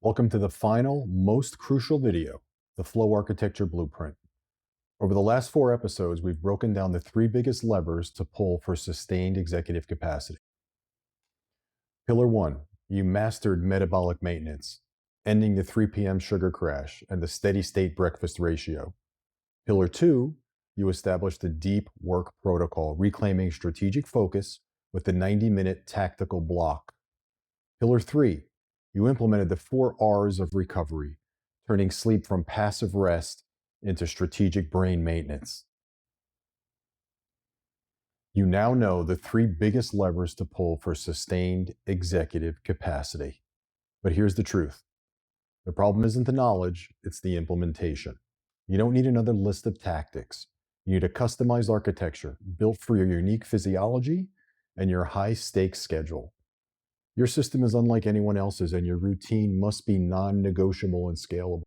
Welcome to the final, most crucial video, the Flow Architecture Blueprint. Over the last 4 episodes, we've broken down the 3 biggest levers to pull for sustained executive capacity. Pillar 1, you mastered metabolic maintenance, ending the 3 p.m. sugar crash and the steady state breakfast ratio. Pillar 2, you established a deep work protocol, reclaiming strategic focus with the 90-minute tactical block. Pillar 3, you implemented the 4 R's of recovery, turning sleep from passive rest into strategic brain maintenance. You now know the 3 biggest levers to pull for sustained executive capacity. But here's the truth. The problem isn't the knowledge, it's the implementation. You don't need another list of tactics. You need a customized architecture built for your unique physiology and your high-stakes schedule. Your system is unlike anyone else's, and your routine must be non-negotiable and scalable.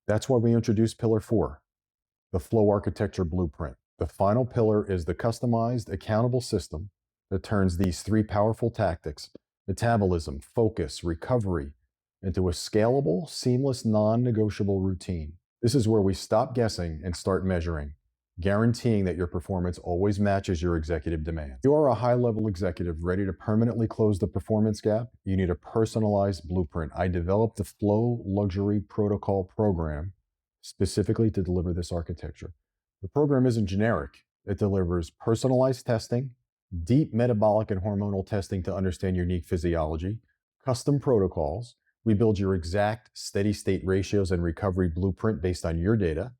That's why we introduced Pillar 4, the Flow Architecture Blueprint. The final pillar is the customized, accountable system that turns these 3 powerful tactics, metabolism, focus, recovery, into a scalable, seamless, non-negotiable routine. This is where we stop guessing and start measuring, guaranteeing that your performance always matches your executive demands. If you are a high-level executive ready to permanently close the performance gap, you need a personalized blueprint. I developed the Flow Luxury Protocol program specifically to deliver this architecture. The program isn't generic. It delivers personalized testing, deep metabolic and hormonal testing to understand your unique physiology, custom protocols. We build your exact steady-state ratios and recovery blueprint based on your data,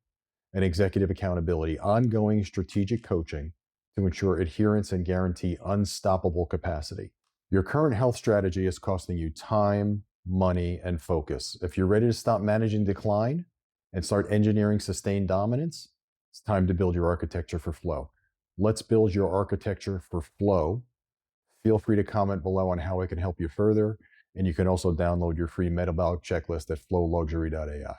and executive accountability, ongoing strategic coaching to ensure adherence and guarantee unstoppable capacity. Your current health strategy is costing you time, money, and focus. If you're ready to stop managing decline and start engineering sustained dominance, it's time to build your architecture for flow. Let's build your architecture for flow. Feel free to comment below on how I can help you further, and you can also download your free metabolic checklist at flowluxury.ai.